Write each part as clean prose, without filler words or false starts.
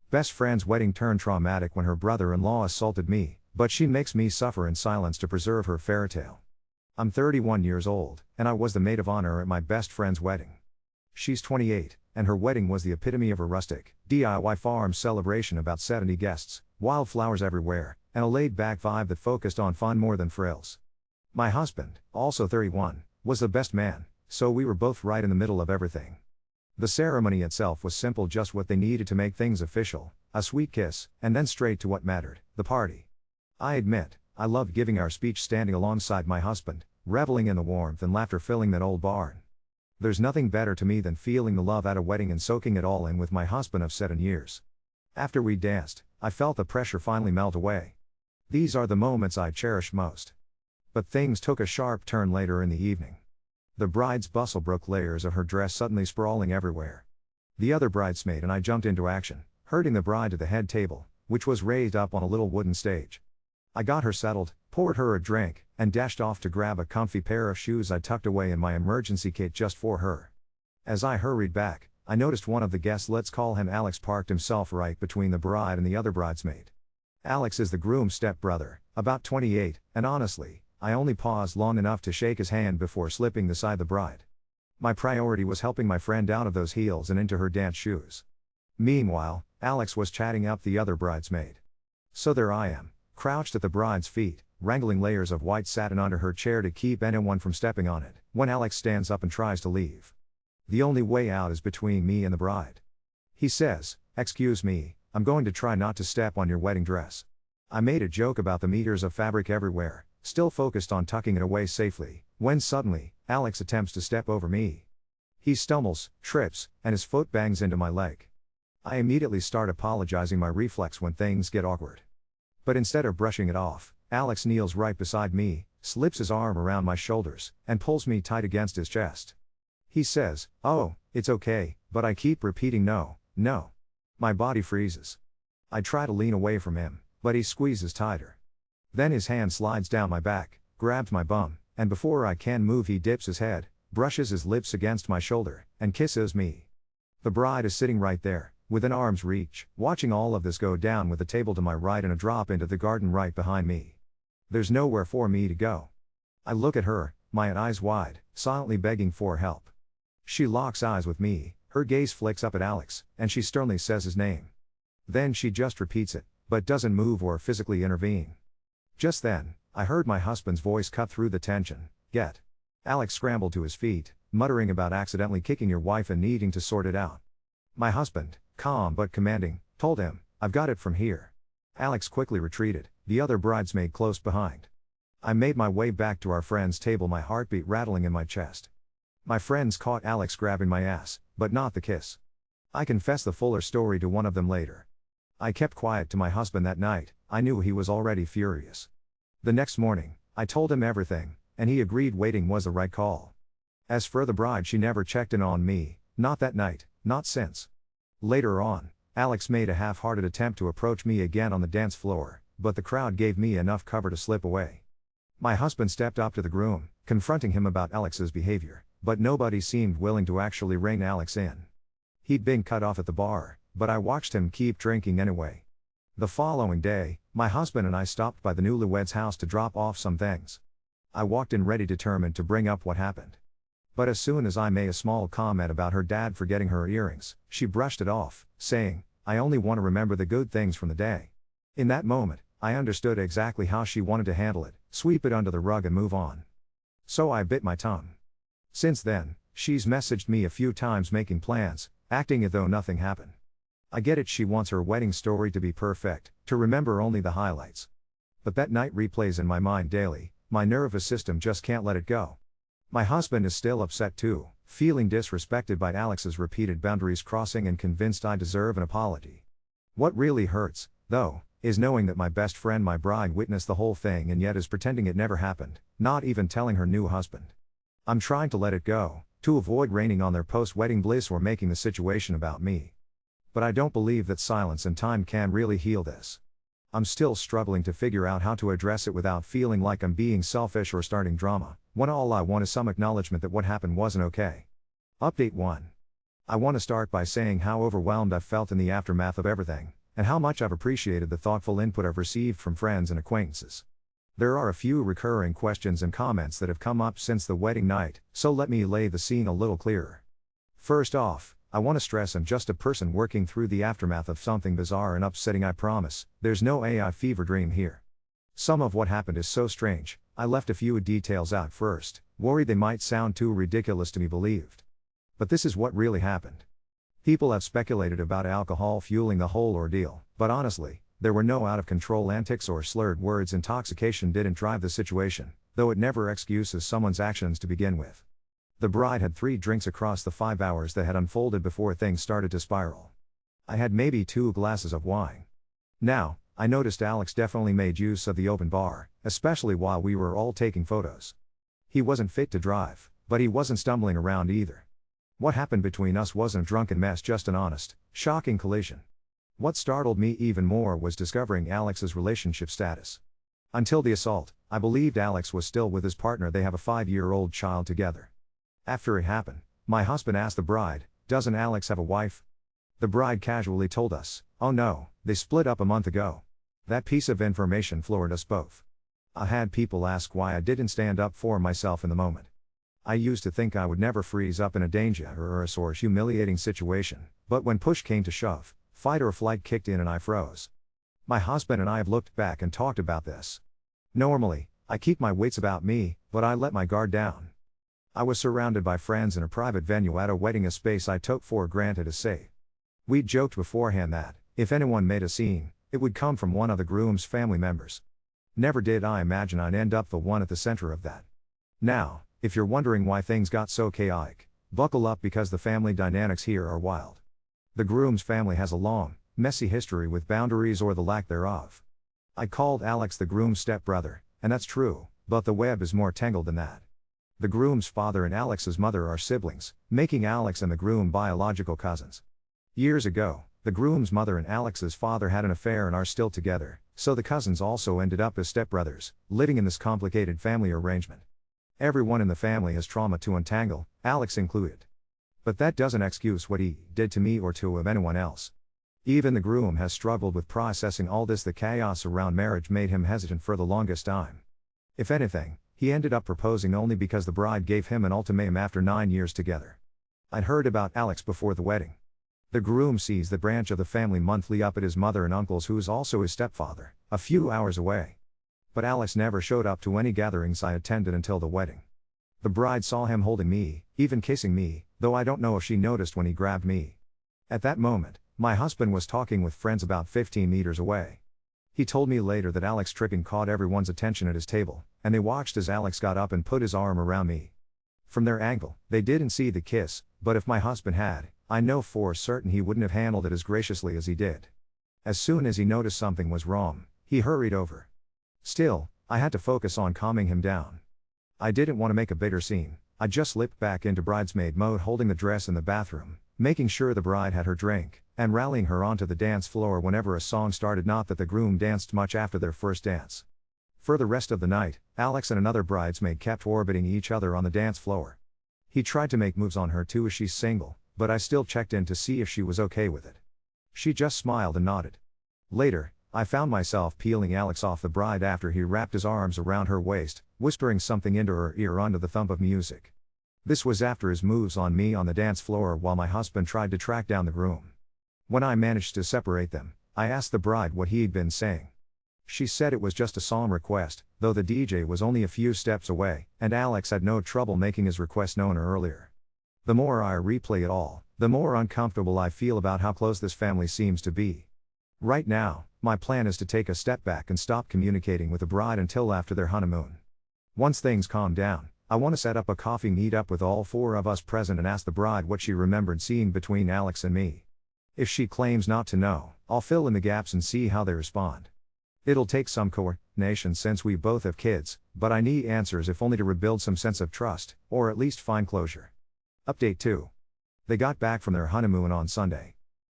Best friend's wedding turned traumatic when her brother-in-law assaulted me, but she makes me suffer in silence to preserve her fairytale. I'm 31 years old, and I was the maid of honor at my best friend's wedding. She's 28, and her wedding was the epitome of a rustic, DIY farm celebration, about 70 guests, wildflowers everywhere, and a laid-back vibe that focused on fun more than frills. My husband, also 31, was the best man, so we were both right in the middle of everything. The ceremony itself was simple, just what they needed to make things official, a sweet kiss, and then straight to what mattered, the party. I admit, I loved giving our speech standing alongside my husband, reveling in the warmth and laughter filling that old barn. There's nothing better to me than feeling the love at a wedding and soaking it all in with my husband of 7 years. After we danced, I felt the pressure finally melt away. These are the moments I cherish most. But things took a sharp turn later in the evening. The bride's bustle broke, layers of her dress suddenly sprawling everywhere. The other bridesmaid and I jumped into action, herding the bride to the head table, which was raised up on a little wooden stage. I got her settled, poured her a drink, and dashed off to grab a comfy pair of shoes I tucked away in my emergency kit just for her. As I hurried back, I noticed one of the guests, let's call him Alex, parked himself right between the bride and the other bridesmaid. Alex is the groom's stepbrother, about 28, and honestly, I only paused long enough to shake his hand before slipping beside the bride. My priority was helping my friend out of those heels and into her dance shoes. Meanwhile, Alex was chatting up the other bridesmaid. So there I am, crouched at the bride's feet, wrangling layers of white satin under her chair to keep anyone from stepping on it, when Alex stands up and tries to leave. The only way out is between me and the bride. He says, "Excuse me, I'm going to try not to step on your wedding dress." I made a joke about the meters of fabric everywhere, still focused on tucking it away safely, when suddenly, Alex attempts to step over me. He stumbles, trips, and his foot bangs into my leg. I immediately start apologizing, my reflex when things get awkward. But instead of brushing it off, Alex kneels right beside me, slips his arm around my shoulders, and pulls me tight against his chest. He says, "Oh, it's okay," but I keep repeating no, no. My body freezes. I try to lean away from him, but he squeezes tighter. Then his hand slides down my back, grabs my bum, and before I can move he dips his head, brushes his lips against my shoulder, and kisses me. The bride is sitting right there, within arm's reach, watching all of this go down, with the table to my right and a drop into the garden right behind me. There's nowhere for me to go. I look at her, my eyes wide, silently begging for help. She locks eyes with me, her gaze flicks up at Alex, and she sternly says his name. Then she just repeats it, but doesn't move or physically intervene. Just then, I heard my husband's voice cut through the tension, "Get." Alex scrambled to his feet, muttering about accidentally kicking your wife and needing to sort it out. My husband, calm but commanding, told him, "I've got it from here." Alex quickly retreated, the other bridesmaid close behind. I made my way back to our friend's table, my heartbeat rattling in my chest. My friends caught Alex grabbing my ass, but not the kiss. I confessed the fuller story to one of them later. I kept quiet to my husband that night, I knew he was already furious. The next morning, I told him everything, and he agreed waiting was the right call. As for the bride, she never checked in on me, not that night, not since. Later on, Alex made a half-hearted attempt to approach me again on the dance floor, but the crowd gave me enough cover to slip away. My husband stepped up to the groom, confronting him about Alex's behavior, but nobody seemed willing to actually rein Alex in. He'd been cut off at the bar, but I watched him keep drinking anyway. The following day, my husband and I stopped by the newlyweds' house to drop off some things. I walked in ready, determined to bring up what happened. But as soon as I made a small comment about her dad forgetting her earrings, she brushed it off, saying, "I only want to remember the good things from the day." In that moment, I understood exactly how she wanted to handle it, sweep it under the rug and move on. So I bit my tongue. Since then, she's messaged me a few times making plans, acting as though nothing happened. I get it, she wants her wedding story to be perfect, to remember only the highlights. But that night replays in my mind daily, my nervous system just can't let it go. My husband is still upset too, feeling disrespected by Alex's repeated boundaries crossing and convinced I deserve an apology. What really hurts, though, is knowing that my best friend, my bride, witnessed the whole thing and yet is pretending it never happened, not even telling her new husband. I'm trying to let it go, to avoid raining on their post-wedding bliss or making the situation about me. But I don't believe that silence and time can really heal this. I'm still struggling to figure out how to address it without feeling like I'm being selfish or starting drama, when all I want is some acknowledgement that what happened wasn't okay. Update 1. I want to start by saying how overwhelmed I've felt in the aftermath of everything, and how much I've appreciated the thoughtful input I've received from friends and acquaintances. There are a few recurring questions and comments that have come up since the wedding night, so let me lay the scene a little clearer. First off, I want to stress I'm just a person working through the aftermath of something bizarre and upsetting. I promise, there's no AI fever dream here. Some of what happened is so strange, I left a few details out first, worried they might sound too ridiculous to be believed. But this is what really happened. People have speculated about alcohol fueling the whole ordeal, but honestly, there were no out-of-control antics or slurred words. Intoxication didn't drive the situation, though it never excuses someone's actions to begin with. The bride had 3 drinks across the 5 hours that had unfolded before things started to spiral. I had maybe 2 glasses of wine. Now, I noticed Alex definitely made use of the open bar, especially while we were all taking photos. He wasn't fit to drive, but he wasn't stumbling around either. What happened between us wasn't a drunken mess, just an honest, shocking collision. What startled me even more was discovering Alex's relationship status. Until the assault, I believed Alex was still with his partner. They have a 5-year-old child together. After it happened, my husband asked the bride, "Doesn't Alex have a wife?" The bride casually told us, "Oh no, they split up a month ago." That piece of information floored us both. I had people ask why I didn't stand up for myself in the moment. I used to think I would never freeze up in a dangerous or humiliating situation, but when push came to shove, fight or flight kicked in and I froze. My husband and I have looked back and talked about this. Normally, I keep my wits about me, but I let my guard down. I was surrounded by friends in a private venue at a wedding, a space I took for granted as safe. We'd joked beforehand that, if anyone made a scene, it would come from one of the groom's family members. Never did I imagine I'd end up the one at the center of that. Now, if you're wondering why things got so chaotic, buckle up, because the family dynamics here are wild. The groom's family has a long, messy history with boundaries or the lack thereof. I called Alex the groom's stepbrother, and that's true, but the web is more tangled than that. The groom's father and Alex's mother are siblings, making Alex and the groom biological cousins. Years ago, the groom's mother and Alex's father had an affair and are still together, so the cousins also ended up as stepbrothers, living in this complicated family arrangement. Everyone in the family has trauma to untangle, Alex included. But that doesn't excuse what he did to me or to anyone else. Even the groom has struggled with processing all this. The chaos around marriage made him hesitant for the longest time. If anything, he ended up proposing only because the bride gave him an ultimatum after 9 years together. I'd heard about Alex before the wedding. The groom sees the branch of the family monthly up at his mother and uncle's, who is also his stepfather, a few hours away. But Alex never showed up to any gatherings I attended until the wedding. The bride saw him holding me, even kissing me, though I don't know if she noticed when he grabbed me. At that moment, my husband was talking with friends about 15 meters away. He told me later that Alex tripping caught everyone's attention at his table, and they watched as Alex got up and put his arm around me. From their angle, they didn't see the kiss, but if my husband had, I know for certain he wouldn't have handled it as graciously as he did. As soon as he noticed something was wrong, he hurried over. Still, I had to focus on calming him down. I didn't want to make a bigger scene. I just slipped back into bridesmaid mode, holding the dress in the bathroom, making sure the bride had her drink, and rallying her onto the dance floor whenever a song started. Not that the groom danced much after their first dance. For the rest of the night, Alex and another bridesmaid kept orbiting each other on the dance floor. He tried to make moves on her too, as she's single, but I still checked in to see if she was okay with it. She just smiled and nodded. Later, I found myself peeling Alex off the bride after he wrapped his arms around her waist, whispering something into her ear under the thump of music. This was after his moves on me on the dance floor, while my husband tried to track down the groom. When I managed to separate them, I asked the bride what he'd been saying. She said it was just a song request, though the DJ was only a few steps away, and Alex had no trouble making his request known earlier. The more I replay it all, the more uncomfortable I feel about how close this family seems to be. Right now, my plan is to take a step back and stop communicating with the bride until after their honeymoon. Once things calm down, I want to set up a coffee meet-up with all 4 of us present and ask the bride what she remembered seeing between Alex and me. If she claims not to know, I'll fill in the gaps and see how they respond. It'll take some coordination since we both have kids, but I need answers, if only to rebuild some sense of trust, or at least find closure. Update 2. They got back from their honeymoon on Sunday.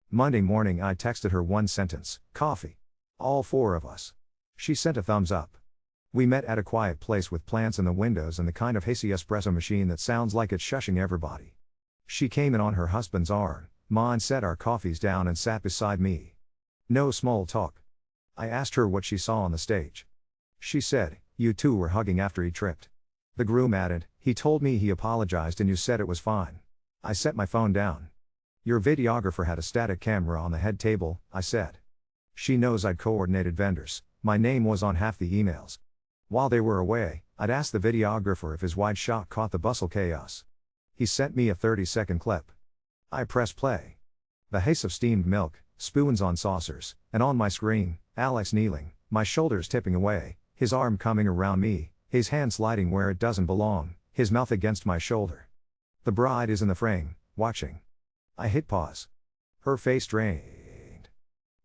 Monday morning I texted her one sentence, "Coffee." All 4 of us. She sent a thumbs up. We met at a quiet place with plants in the windows and the kind of hissy espresso machine that sounds like it's shushing everybody. She came in on her husband's arm, mine set our coffees down and sat beside me. No small talk. I asked her what she saw on the stage. She said, "You two were hugging after he tripped." The groom added, "He told me he apologized and you said it was fine." I set my phone down. "Your videographer had a static camera on the head table," I said. She knows I'd coordinated vendors, my name was on half the emails. While they were away, I'd asked the videographer if his wide shot caught the bustle chaos. He sent me a 30-second clip. I press play. The hiss of steamed milk, spoons on saucers, and on my screen, Alex kneeling, my shoulders tipping away, his arm coming around me, his hand sliding where it doesn't belong, his mouth against my shoulder. The bride is in the frame, watching. I hit pause. Her face drained.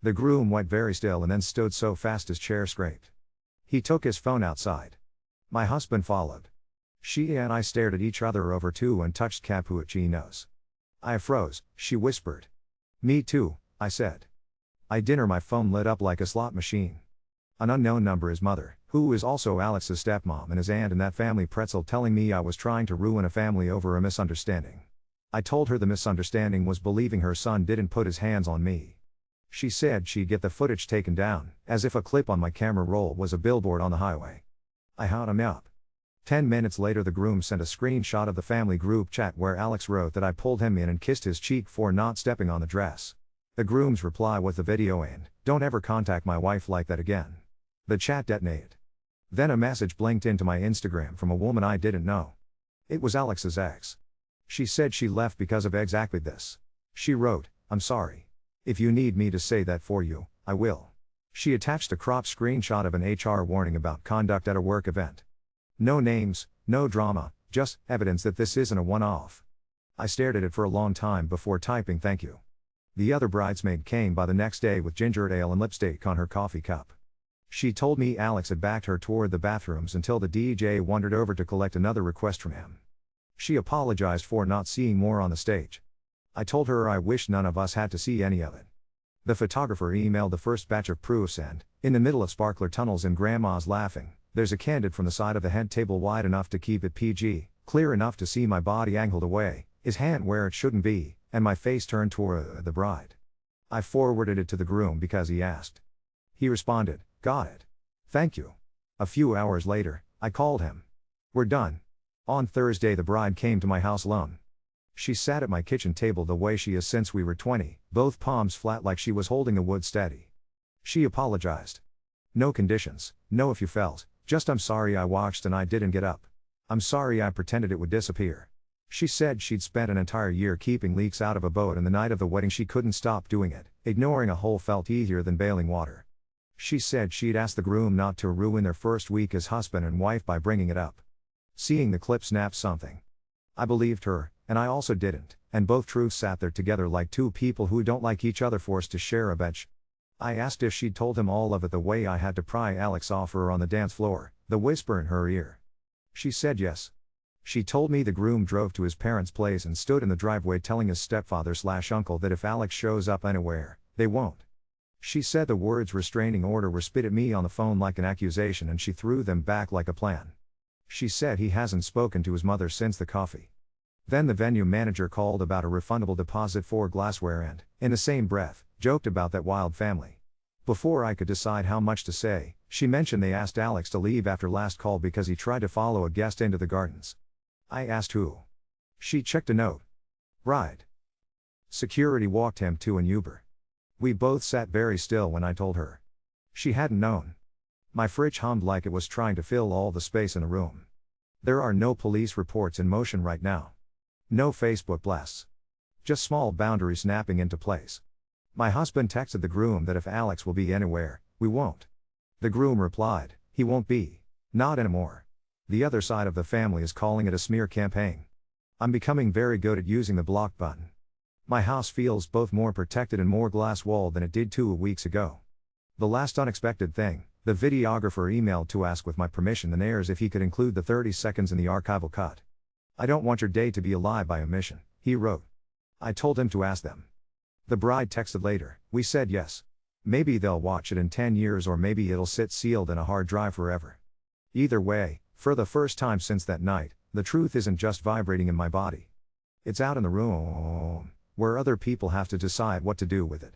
The groom went very still and then stood so fast his chair scraped. He took his phone outside. My husband followed. She and I stared at each other over two and touched cappuccinos. I froze, she whispered. "Me too," I said. I dinner my phone lit up like a slot machine. An unknown number, his mother, who is also Alex's stepmom, and his aunt and that family pretzel telling me I was trying to ruin a family over a misunderstanding. I told her the misunderstanding was believing her son didn't put his hands on me. She said she'd get the footage taken down, as if a clip on my camera roll was a billboard on the highway. I hung him up. 10 minutes later the groom sent a screenshot of the family group chat where Alex wrote that I pulled him in and kissed his cheek for not stepping on the dress. The groom's reply was the video and, "Don't ever contact my wife like that again." The chat detonated. Then a message blinked into my Instagram from a woman I didn't know. It was Alex's ex. She said she left because of exactly this. She wrote, "I'm sorry. If you need me to say that for you, I will." She attached a cropped screenshot of an HR warning about conduct at a work event. No names, no drama, just evidence that this isn't a one-off. I stared at it for a long time before typing "thank you." The other bridesmaid came by the next day with ginger ale and lipstick on her coffee cup. She told me Alex had backed her toward the bathrooms until the DJ wandered over to collect another request from him. She apologized for not seeing more on the stage. I told her I wish none of us had to see any of it. The photographer emailed the first batch of proofs and, in the middle of sparkler tunnels and grandma's laughing, there's a candid from the side of the head table wide enough to keep it PG, clear enough to see my body angled away, his hand where it shouldn't be, and my face turned toward the bride. I forwarded it to the groom because he asked. He responded, "Got it. Thank you." A few hours later, I called him. "We're done." On Thursday the bride came to my house alone. She sat at my kitchen table the way she is since we were 20, both palms flat like she was holding a wood steady. She apologized. "No conditions, no if you felt, just I'm sorry I watched and I didn't get up. I'm sorry I pretended it would disappear." She said she'd spent an entire year keeping leaks out of a boat and the night of the wedding she couldn't stop doing it, ignoring a hole felt easier than bailing water. She said she'd asked the groom not to ruin their first week as husband and wife by bringing it up. Seeing the clip snapped something. I believed her, and I also didn't, and both truths sat there together like two people who don't like each other forced to share a bench. I asked if she'd told him all of it the way I had to pry Alex off her on the dance floor, the whisper in her ear. She said yes. She told me the groom drove to his parents' place and stood in the driveway telling his stepfather/uncle that if Alex shows up anywhere, they won't. She said the words restraining order were spit at me on the phone like an accusation and she threw them back like a plan. She said he hasn't spoken to his mother since the coffee. Then the venue manager called about a refundable deposit for glassware and, in the same breath, joked about that wild family. Before I could decide how much to say, she mentioned they asked Alex to leave after last call because he tried to follow a guest into the gardens. I asked who. She checked a note. Ride. Security walked him to an Uber. We both sat very still when I told her. She hadn't known. My fridge hummed like it was trying to fill all the space in the room. There are no police reports in motion right now. No Facebook blasts. Just small boundaries snapping into place. My husband texted the groom that if Alex will be anywhere, we won't. The groom replied, he won't be. Not anymore. The other side of the family is calling it a smear campaign. I'm becoming very good at using the block button. My house feels both more protected and more glass-walled than it did 2 weeks ago. The last unexpected thing, the videographer emailed to ask with my permission and heirs if he could include the 30 seconds in the archival cut. "I don't want your day to be a lie by omission," he wrote. I told him to ask them. The bride texted later, "We said yes. Maybe they'll watch it in 10 years or maybe it'll sit sealed in a hard drive forever. Either way, for the first time since that night, the truth isn't just vibrating in my body. It's out in the room, where other people have to decide what to do with it.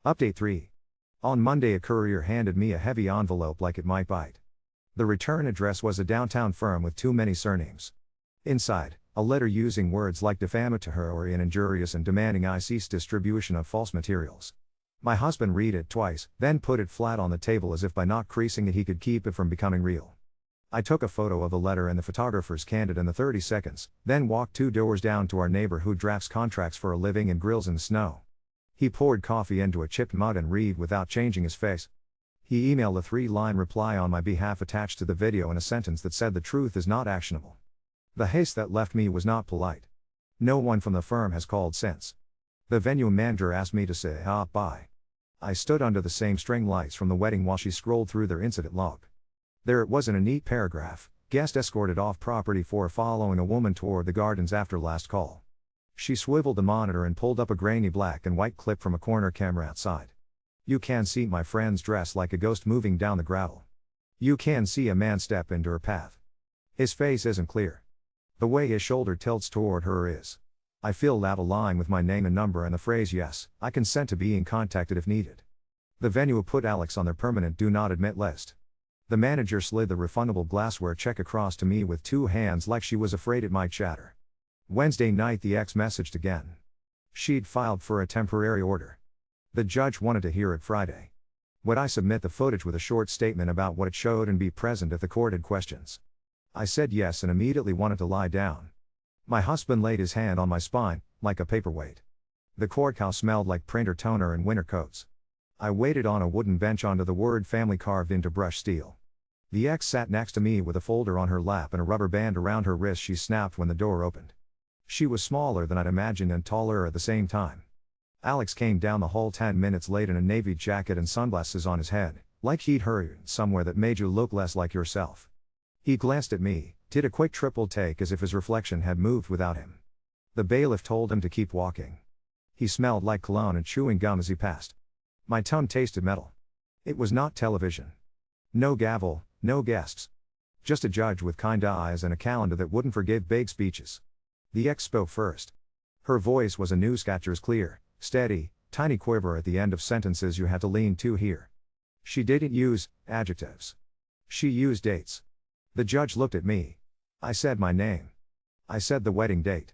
Update 3. On Monday, a courier handed me a heavy envelope like it might bite. The return address was a downtown firm with too many surnames. Inside, a letter using words like defamatory and injurious and demanding I cease distribution of false materials. My husband read it twice, then put it flat on the table as if by not creasing it he could keep it from becoming real. I took a photo of the letter and the photographer's candid in the 30 seconds, then walked 2 doors down to our neighbor who drafts contracts for a living and grills in the snow. He poured coffee into a chipped mug and read without changing his face. He emailed a 3-line reply on my behalf attached to the video in a sentence that said the truth is not actionable. The haste that left me was not polite. No one from the firm has called since. The venue manager asked me to say bye. I stood under the same string lights from the wedding while she scrolled through their incident log. There it was in a neat paragraph: guest escorted off property for following a woman toward the gardens after last call. She swiveled the monitor and pulled up a grainy black and white clip from a corner camera outside. You can see my friend's dress like a ghost moving down the gravel. You can see a man step into her path. His face isn't clear. The way his shoulder tilts toward her is. I filled out a line with my name and number and the phrase yes, I consent to being contacted if needed. The venue put Alex on their permanent do not admit list. The manager slid the refundable glassware check across to me with 2 hands like she was afraid it might shatter. Wednesday night the ex messaged again. She'd filed for a temporary order. The judge wanted to hear it Friday. Would I submit the footage with a short statement about what it showed and be present if the court had questions? I said yes and immediately wanted to lie down. My husband laid his hand on my spine, like a paperweight. The courthouse smelled like printer toner and winter coats. I waited on a wooden bench onto the word family carved into brushed steel. The ex sat next to me with a folder on her lap and a rubber band around her wrist she snapped when the door opened. She was smaller than I'd imagined and taller at the same time. Alex came down the hall 10 minutes late in a navy jacket and sunglasses on his head, like he'd hurried somewhere that made you look less like yourself. He glanced at me, did a quick triple take as if his reflection had moved without him. The bailiff told him to keep walking. He smelled like cologne and chewing gum as he passed. My tongue tasted metal. It was not television. No gavel, no guests. Just a judge with kind eyes and a calendar that wouldn't forgive vague speeches. The ex spoke first. Her voice was a newscatcher's clear, steady, tiny quiver at the end of sentences you had to lean to hear. She didn't use adjectives. She used dates. The judge looked at me. I said my name. I said the wedding date.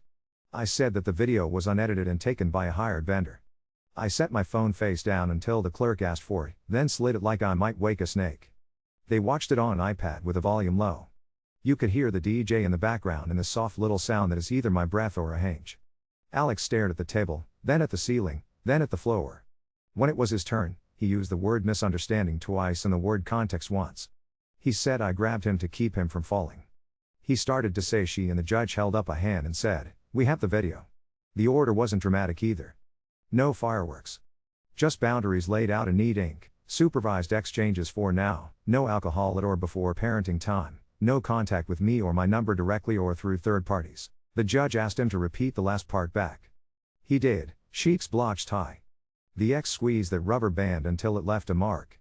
I said that the video was unedited and taken by a hired vendor. I set my phone face down until the clerk asked for it, then slid it like I might wake a snake. They watched it on an iPad with the volume low. You could hear the DJ in the background and the soft little sound that is either my breath or a hinge. Alex stared at the table, then at the ceiling, then at the floor. When it was his turn, he used the word misunderstanding twice and the word context once. He said I grabbed him to keep him from falling. He started to say she and the judge held up a hand and said, "We have the video." The order wasn't dramatic either. No fireworks. Just boundaries laid out in neat ink, supervised exchanges for now, no alcohol at or before parenting time, no contact with me or my number directly or through third parties. The judge asked him to repeat the last part back. He did, cheeks blotched high. The ex squeezed that rubber band until it left a mark.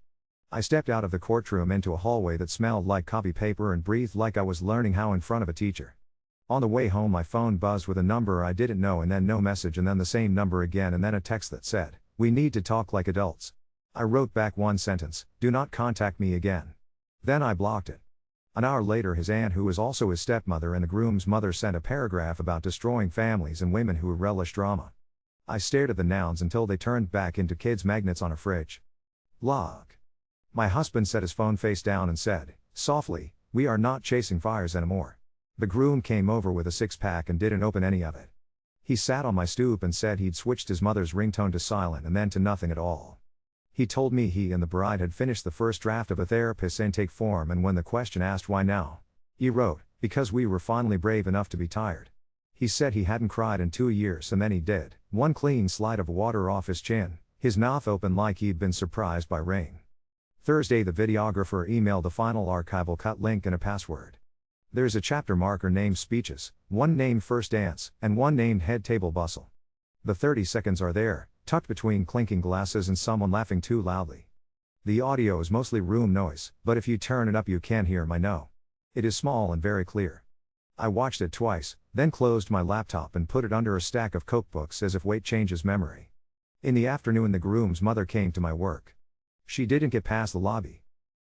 I stepped out of the courtroom into a hallway that smelled like copy paper and breathed like I was learning how in front of a teacher. On the way home my phone buzzed with a number I didn't know and then no message and then the same number again and then a text that said, "We need to talk like adults." I wrote back one sentence, "Do not contact me again." Then I blocked it. An hour later his aunt, who is also his stepmother and the groom's mother, sent a paragraph about destroying families and women who relish drama. I stared at the nouns until they turned back into kids' magnets on a fridge. Log. My husband set his phone face down and said, softly, "We are not chasing fires anymore." The groom came over with a 6-pack and didn't open any of it. He sat on my stoop and said he'd switched his mother's ringtone to silent and then to nothing at all. He told me he and the bride had finished the first draft of a therapist's intake form and when the question asked why now, he wrote, "Because we were finally brave enough to be tired." He said he hadn't cried in 2 years and then he did, one clean slide of water off his chin, his mouth open like he'd been surprised by rain. Thursday the videographer emailed the final archival cut link and a password. There's a chapter marker named Speeches, one named First Dance, and one named Head Table Bustle. The 30 seconds are there, tucked between clinking glasses and someone laughing too loudly. The audio is mostly room noise, but if you turn it up you can hear my no. It is small and very clear. I watched it twice, Then closed my laptop and put it under a stack of cookbooks as if weight changes memory. In the afternoon the groom's mother came to my work. She didn't get past the lobby.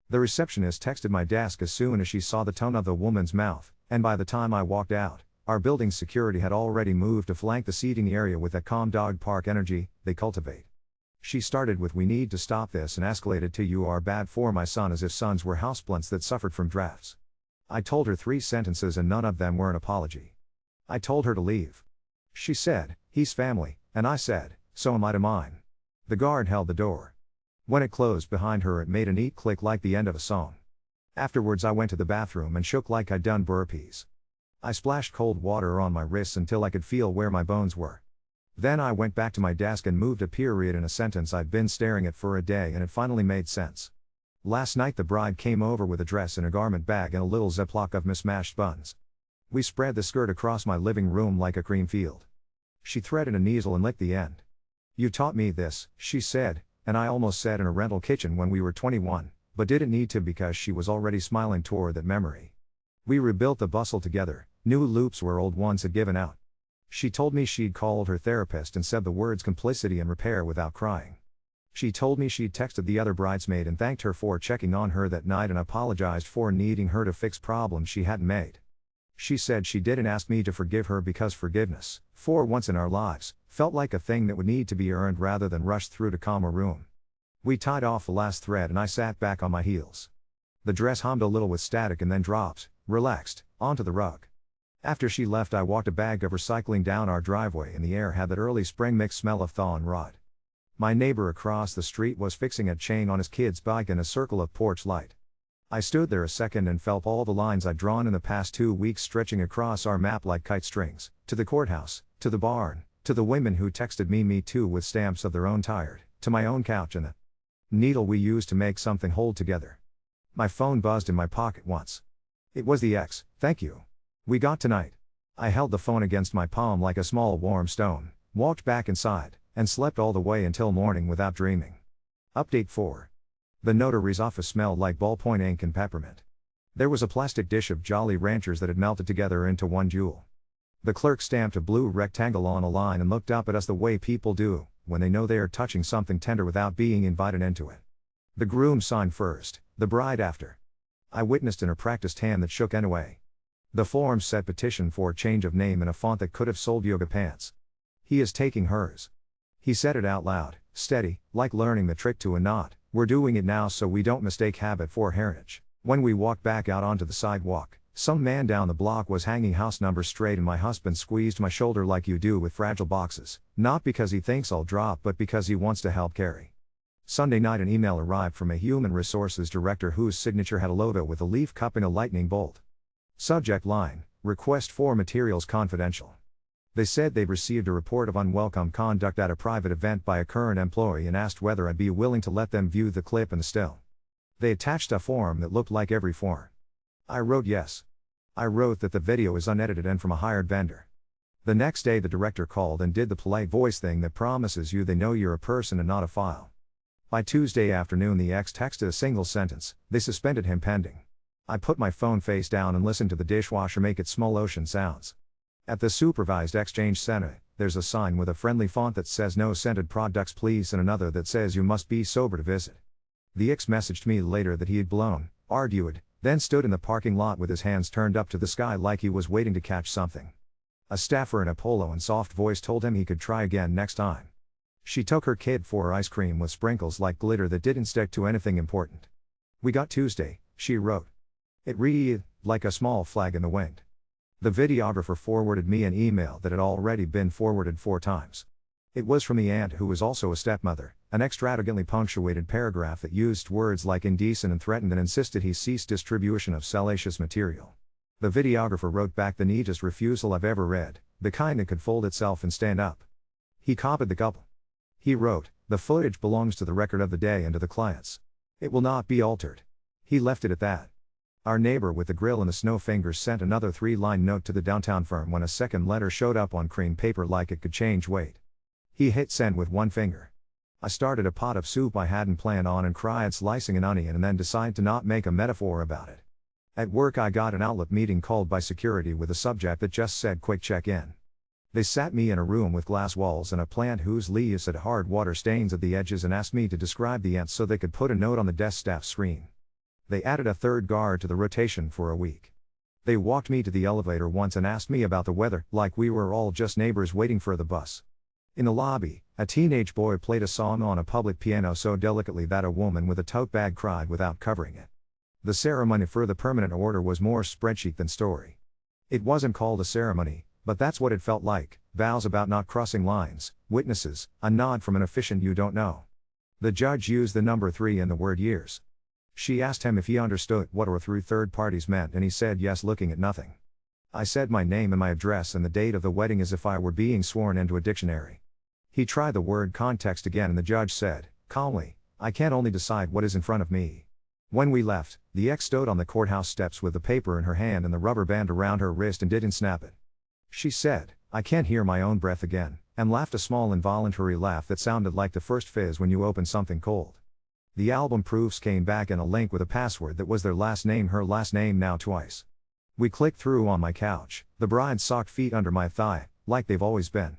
The receptionist texted my desk as soon as she saw the tone of the woman's mouth, and by the time I walked out, our building's security had already moved to flank the seating area with that calm dog park energy they cultivate. She started with "We need to stop this" and escalated to "You are bad for my son," as if sons were houseplants that suffered from drafts. I told her 3 sentences and none of them were an apology. I told her to leave. She said, "He's family," and I said, "So am I to mine." The guard held the door. When it closed behind her it made a neat click like the end of a song. Afterwards I went to the bathroom and shook like I'd done burpees. I splashed cold water on my wrists until I could feel where my bones were. Then I went back to my desk and moved a period in a sentence I'd been staring at for a day, and it finally made sense. Last night the bride came over with a dress in a garment bag and a little ziploc of mismatched buns. We spread the skirt across my living room like a cream field. She threaded a needle and licked the end. "You taught me this," she said, and I almost said in a rental kitchen when we were 21, but didn't need to because she was already smiling toward that memory. We rebuilt the bustle together, new loops where old ones had given out. She told me she'd called her therapist and said the words complicity and repair without crying. She told me she'd texted the other bridesmaid and thanked her for checking on her that night and apologized for needing her to fix problems she hadn't made. She said she didn't ask me to forgive her because forgiveness, for once in our lives, felt like a thing that would need to be earned rather than rushed through to calm a room. We tied off the last thread and I sat back on my heels. The dress hummed a little with static and then dropped, relaxed, onto the rug. After she left I walked a bag of recycling down our driveway and the air had that early spring mix smell of thaw and rot. My neighbor across the street was fixing a chain on his kid's bike in a circle of porch light. I stood there a second and felt all the lines I'd drawn in the past 2 weeks stretching across our map like kite strings, to the courthouse, to the barn, to the women who texted me too with stamps of their own tired, to my own couch and the needle we used to make something hold together. My phone buzzed in my pocket once. It was the ex, "Thank you. We got tonight." I held the phone against my palm like a small warm stone, walked back inside, and slept all the way until morning without dreaming. Update 4. The notary's office smelled like ballpoint ink and peppermint. There was a plastic dish of Jolly Ranchers that had melted together into one jewel. The clerk stamped a blue rectangle on a line and looked up at us the way people do when they know they are touching something tender without being invited into it. The groom signed first, the bride after. I witnessed in her practiced hand that shook anyway. The form said "petition for change of name" in a font that could have sold yoga pants. "He is taking hers." He said it out loud, steady, like learning the trick to a knot. "We're doing it now so we don't mistake habit for heritage." When we walked back out onto the sidewalk, some man down the block was hanging house numbers straight and my husband squeezed my shoulder like you do with fragile boxes, not because he thinks I'll drop but because he wants to help carry. Sunday night an email arrived from a human resources director whose signature had a logo with a leaf cupping a lightning bolt. Subject line, "Request for materials confidential." They said they'd received a report of unwelcome conduct at a private event by a current employee and asked whether I'd be willing to let them view the clip and the still. They attached a form that looked like every form. I wrote yes. I wrote that the video is unedited and from a hired vendor. The next day the director called and did the polite voice thing that promises you they know you're a person and not a file. By Tuesday afternoon the ex texted a single sentence, "They suspended him pending." I put my phone face down and listened to the dishwasher make its small ocean sounds. At the supervised exchange center, there's a sign with a friendly font that says "No scented products please" and another that says "You must be sober to visit." The ex messaged me later that he had blown, argued, then stood in the parking lot with his hands turned up to the sky like he was waiting to catch something. A staffer in a polo and soft voice told him he could try again next time. She took her kid for ice cream with sprinkles like glitter that didn't stick to anything important. "We got Tuesday," she wrote. It read like a small flag in the wind. The videographer forwarded me an email that had already been forwarded 4 times. It was from the aunt who was also a stepmother, an extravagantly punctuated paragraph that used words like indecent and threatened and insisted he cease distribution of salacious material. The videographer wrote back the neatest refusal I've ever read, the kind that could fold itself and stand up. He copied the couple. He wrote, "The footage belongs to the record of the day and to the clients. It will not be altered." He left it at that. Our neighbor with the grill and the snow fingers sent another 3-line note to the downtown firm when a second letter showed up on cream paper like it could change weight. He hit send with one finger. I started a pot of soup I hadn't planned on and cried slicing an onion and then decided to not make a metaphor about it. At work I got an outlet meeting called by security with a subject that just said quick check-in. They sat me in a room with glass walls and a plant whose leaves had hard water stains at the edges and asked me to describe the ants so they could put a note on the desk staff screen. They added a third guard to the rotation for a week. They walked me to the elevator once and asked me about the weather, like we were all just neighbors waiting for the bus. In the lobby, a teenage boy played a song on a public piano so delicately that a woman with a tote bag cried without covering it. The ceremony for the permanent order was more spreadsheet than story. It wasn't called a ceremony, but that's what it felt like: vows about not crossing lines, witnesses, a nod from an officiant you don't know. The judge used the number 3 in the word years. She asked him if he understood what or through third parties meant and he said yes, looking at nothing. I said my name and my address and the date of the wedding as if I were being sworn into a dictionary. He tried the word context again and the judge said, calmly, I can't only decide what is in front of me. When we left, the ex stood on the courthouse steps with the paper in her hand and the rubber band around her wrist and didn't snap it. She said, I can't hear my own breath again, and laughed a small involuntary laugh that sounded like the first fizz when you open something cold. The album proofs came back in a link with a password that was their last name, her last name, now twice. We clicked through on my couch, the bride's socked feet under my thigh, like they've always been.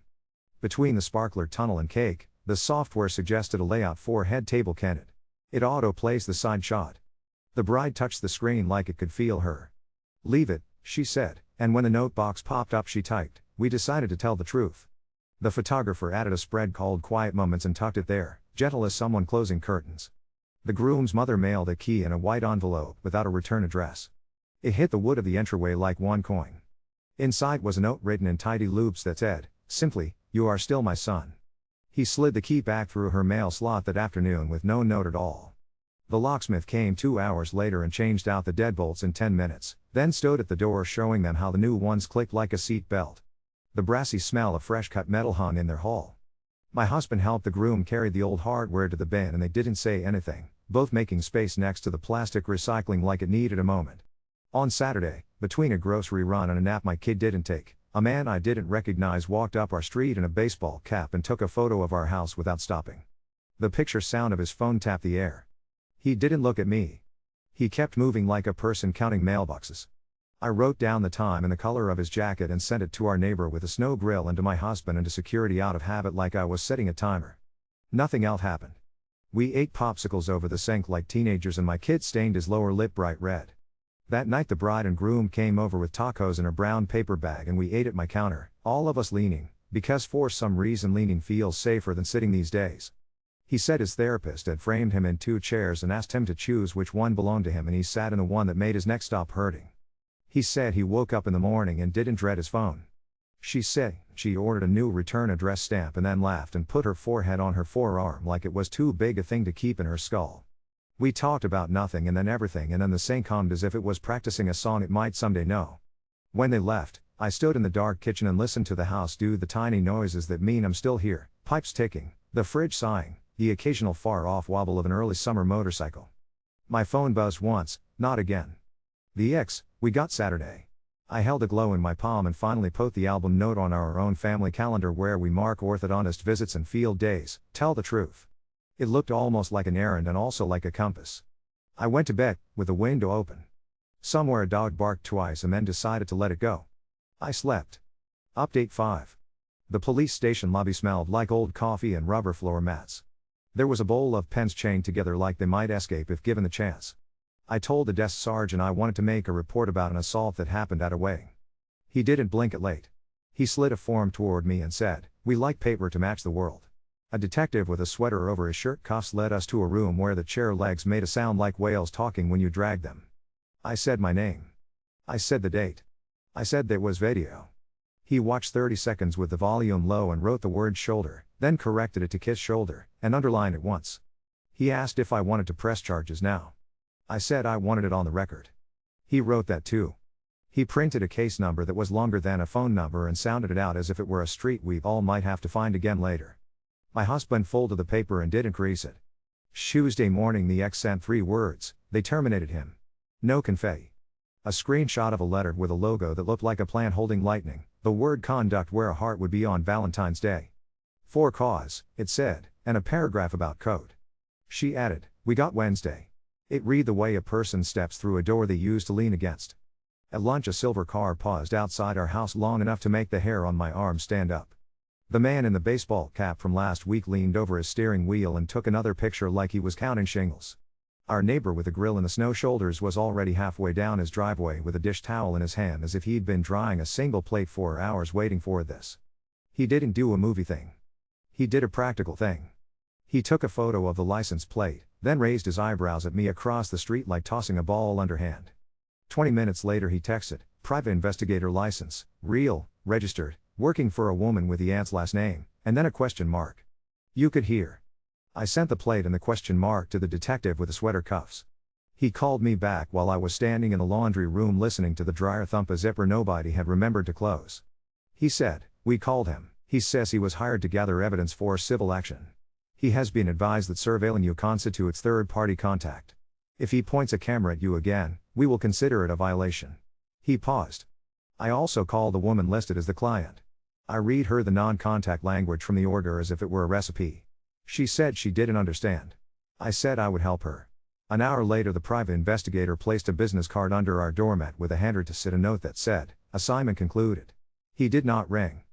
Between the sparkler tunnel and cake, the software suggested a layout for head table candid. It auto-plays the side shot. The bride touched the screen like it could feel her. Leave it, she said, and when the note box popped up she typed, we decided to tell the truth. The photographer added a spread called Quiet Moments and tucked it there, gentle as someone closing curtains. The groom's mother mailed a key in a white envelope without a return address. It hit the wood of the entryway like one coin. Inside was a note written in tidy loops that said, simply, you are still my son. He slid the key back through her mail slot that afternoon with no note at all. The locksmith came 2 hours later and changed out the deadbolts in 10 minutes, then stood at the door showing them how the new ones clicked like a seat belt. The brassy smell of fresh cut metal hung in their hall. My husband helped the groom carry the old hardware to the bin and they didn't say anything, both making space next to the plastic recycling like it needed a moment. On Saturday, between a grocery run and a nap my kid didn't take, a man I didn't recognize walked up our street in a baseball cap and took a photo of our house without stopping. The picture sound of his phone tapped the air. He didn't look at me. He kept moving like a person counting mailboxes. I wrote down the time and the color of his jacket and sent it to our neighbor with a snow grill and to my husband and to security out of habit like I was setting a timer. Nothing else happened. We ate popsicles over the sink like teenagers and my kid stained his lower lip bright red. That night the bride and groom came over with tacos in a brown paper bag and we ate at my counter, all of us leaning, because for some reason leaning feels safer than sitting these days. He said his therapist had framed him in 2 chairs and asked him to choose which one belonged to him and he sat in the one that made his neck stop hurting. He said he woke up in the morning and didn't dread his phone. She said she ordered a new return address stamp and then laughed and put her forehead on her forearm like it was too big a thing to keep in her skull. We talked about nothing and then everything and then the sink hummed as if it was practicing a song it might someday know. When they left, I stood in the dark kitchen and listened to the house do the tiny noises that mean I'm still here, pipes ticking, the fridge sighing, the occasional far-off wobble of an early summer motorcycle. My phone buzzed once, not again. The ex, we got Saturday. I held a glow in my palm and finally put the album note on our own family calendar where we mark orthodontist visits and field days, tell the truth. It looked almost like an errand and also like a compass. I went to bed, with the window open. Somewhere a dog barked twice and then decided to let it go. I slept. Update 5. The police station lobby smelled like old coffee and rubber floor mats. There was a bowl of pens chained together like they might escape if given the chance. I told the desk sergeant I wanted to make a report about an assault that happened at a wedding. He didn't blink at late. He slid a form toward me and said, we like paper to match the world. A detective with a sweater over his shirt cuffs led us to a room where the chair legs made a sound like whales talking when you dragged them. I said my name. I said the date. I said there was video. He watched 30 seconds with the volume low and wrote the word shoulder, then corrected it to kiss shoulder, and underlined it once. He asked if I wanted to press charges now. I said I wanted it on the record. He wrote that too. He printed a case number that was longer than a phone number and sounded it out as if it were a street we all might have to find again later. My husband folded the paper and didn't crease it. Tuesday morning the ex sent 3 words, they terminated him. No confetti. A screenshot of a letter with a logo that looked like a plant holding lightning, the word conduct where a heart would be on Valentine's Day. For cause, it said, and a paragraph about code. She added, we got Wednesday. It read the way a person steps through a door they use to lean against. At lunch, a silver car paused outside our house long enough to make the hair on my arm stand up. The man in the baseball cap from last week leaned over his steering wheel and took another picture like he was counting shingles. Our neighbor with the grill in the snow shoulders was already halfway down his driveway with a dish towel in his hand as if he'd been drying a single plate for hours waiting for this. He didn't do a movie thing. He did a practical thing. He took a photo of the license plate, then raised his eyebrows at me across the street like tossing a ball underhand. 20 minutes later he texted, "Private investigator license, real, registered, working for a woman with the aunt's last name," and then a question mark. You could hear. I sent the plate and the question mark to the detective with the sweater cuffs. He called me back while I was standing in the laundry room listening to the dryer thump a zipper nobody had remembered to close. He said, "We called him. He says he was hired to gather evidence for civil action. He has been advised that surveilling you constitutes third-party contact. If he points a camera at you again, we will consider it a violation." He paused. I also called the woman listed as the client. I read her the non-contact language from the order as if it were a recipe. She said she didn't understand. I said I would help her. An hour later the private investigator placed a business card under our doormat with a hander to sit a note that said, "Assignment concluded." He did not ring.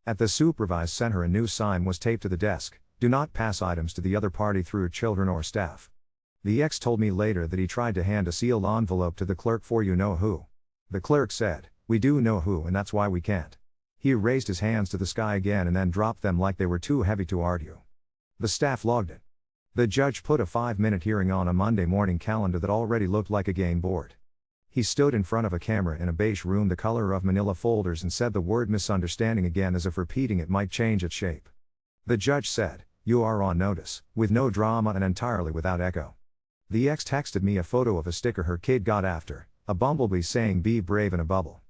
At the supervised center a new sign was taped to the desk, "Do not pass items to the other party through children or staff." The ex told me later that he tried to hand a sealed envelope to the clerk for you know who. The clerk said, "We do know who and that's why we can't." He raised his hands to the sky again and then dropped them like they were too heavy to argue. The staff logged it. The judge put a 5-minute hearing on a Monday morning calendar that already looked like a game board. He stood in front of a camera in a beige room the color of manila folders and said the word misunderstanding again as if repeating it might change its shape. The judge said, "You are on notice, with no drama and entirely without echo." The ex texted me a photo of a sticker her kid got after, a bumblebee saying "Be brave" in a bubble.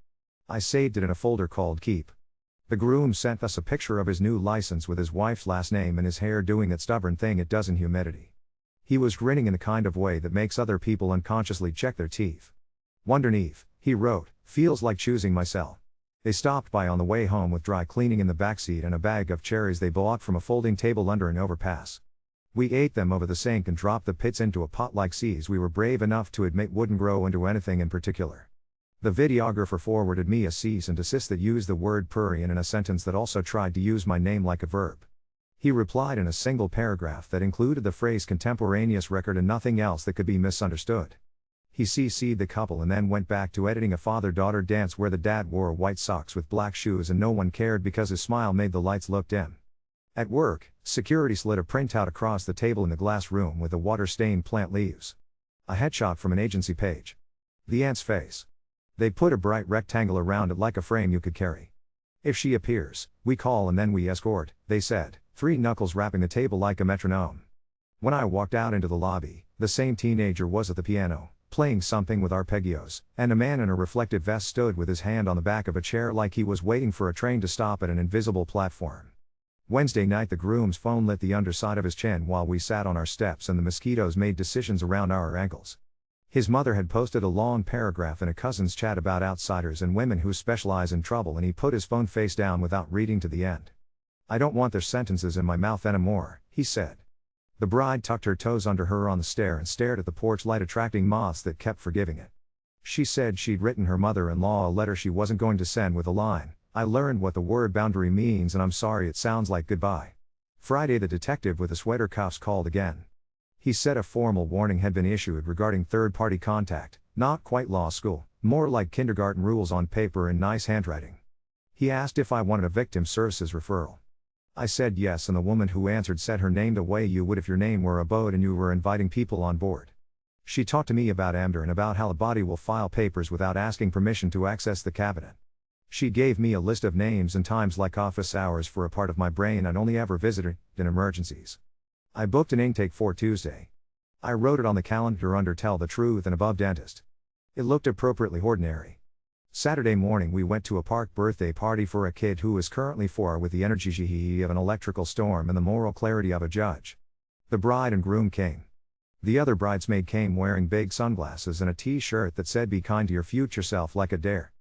I saved it in a folder called Keep. The groom sent us a picture of his new license with his wife's last name and his hair doing that stubborn thing it does in humidity. He was grinning in the kind of way that makes other people unconsciously check their teeth. "Wonderneath," he wrote, "feels like choosing myself." They stopped by on the way home with dry cleaning in the backseat and a bag of cherries they bought from a folding table under an overpass. We ate them over the sink and dropped the pits into a pot like seeds we were brave enough to admit wouldn't grow into anything in particular. The videographer forwarded me a cease and desist that used the word prurient in a sentence that also tried to use my name like a verb. He replied in a single paragraph that included the phrase contemporaneous record and nothing else that could be misunderstood. He CC'd the couple and then went back to editing a father-daughter dance where the dad wore white socks with black shoes and no one cared because his smile made the lights look dim. At work, security slid a printout across the table in the glass room with the water-stained plant leaves. A headshot from an agency page. The aunt's face. They put a bright rectangle around it like a frame you could carry. "If she appears, we call and then we escort," they said, 3 knuckles rapping the table like a metronome. When I walked out into the lobby, the same teenager was at the piano, playing something with arpeggios, and a man in a reflective vest stood with his hand on the back of a chair like he was waiting for a train to stop at an invisible platform. Wednesday night the groom's phone lit the underside of his chin while we sat on our steps and the mosquitoes made decisions around our ankles. His mother had posted a long paragraph in a cousin's chat about outsiders and women who specialize in trouble and he put his phone face down without reading to the end. "I don't want their sentences in my mouth anymore," he said. The bride tucked her toes under her on the stair and stared at the porch light attracting moths that kept forgiving it. She said she'd written her mother-in-law a letter she wasn't going to send with a line, "I learned what the word boundary means and I'm sorry it sounds like goodbye." Friday the detective with the sweater cuffs called again. He said a formal warning had been issued regarding third-party contact, not quite law school, more like kindergarten rules on paper in nice handwriting. He asked if I wanted a victim services referral. I said yes and the woman who answered said her name the way you would if your name were a boat and you were inviting people on board. She talked to me about AMDR and about how a body will file papers without asking permission to access the cabinet. She gave me a list of names and times like office hours for a part of my brain I'd only ever visited, in emergencies. I booked an intake for Tuesday. I wrote it on the calendar under Tell the Truth and above dentist. It looked appropriately ordinary. Saturday morning we went to a park birthday party for a kid who is currently 4 with the energy of an electrical storm and the moral clarity of a judge. The bride and groom came. The other bridesmaid came wearing big sunglasses and a t-shirt that said "Be kind to your future self like a dare."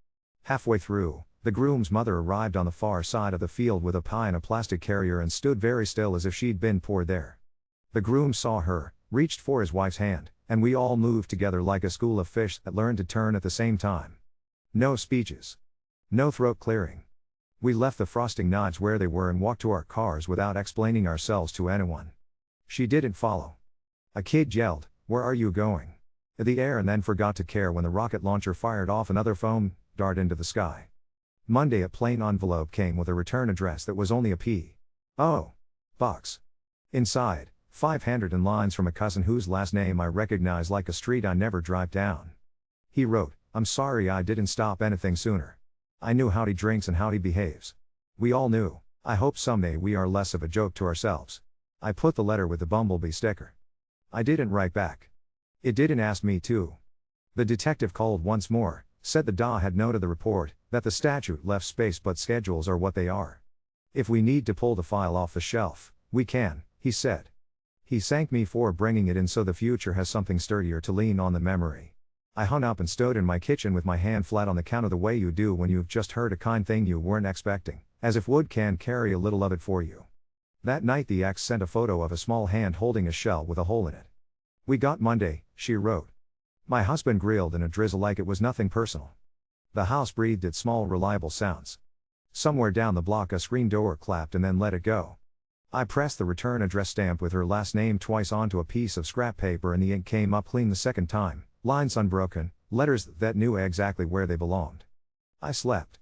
Halfway through, the groom's mother arrived on the far side of the field with a pie in a plastic carrier and stood very still as if she'd been poured there. The groom saw her, reached for his wife's hand, and we all moved together like a school of fish that learned to turn at the same time. No speeches. No throat clearing. We left the frosting knives where they were and walked to our cars without explaining ourselves to anyone. She didn't follow. A kid yelled, "Where are you going?" in the air and then forgot to care when the rocket launcher fired off another foam dart into the sky. Monday, a plain envelope came with a return address that was only a P.O. box. Inside, 5 handwritten lines from a cousin whose last name I recognize like a street I never drive down. He wrote, "I'm sorry I didn't stop anything sooner. I knew how he drinks and how he behaves. We all knew. I hope someday we are less of a joke to ourselves." I put the letter with the bumblebee sticker. I didn't write back. It didn't ask me to. The detective called once more, said the DA had noted the report, that the statute left space but schedules are what they are. If we need to pull the file off the shelf, we can, he said. He thanked me for bringing it in so the future has something sturdier to lean on than memory. I hung up and stood in my kitchen with my hand flat on the counter the way you do when you've just heard a kind thing you weren't expecting, as if wood can carry a little of it for you. That night the ex sent a photo of a small hand holding a shell with a hole in it. "We got Monday," she wrote. My husband grilled in a drizzle like it was nothing personal. The house breathed its small reliable sounds. Somewhere down the block a screen door clapped and then let it go. I pressed the return address stamp with her last name twice onto a piece of scrap paper and the ink came up clean the second time, lines unbroken, letters that knew exactly where they belonged. I slept.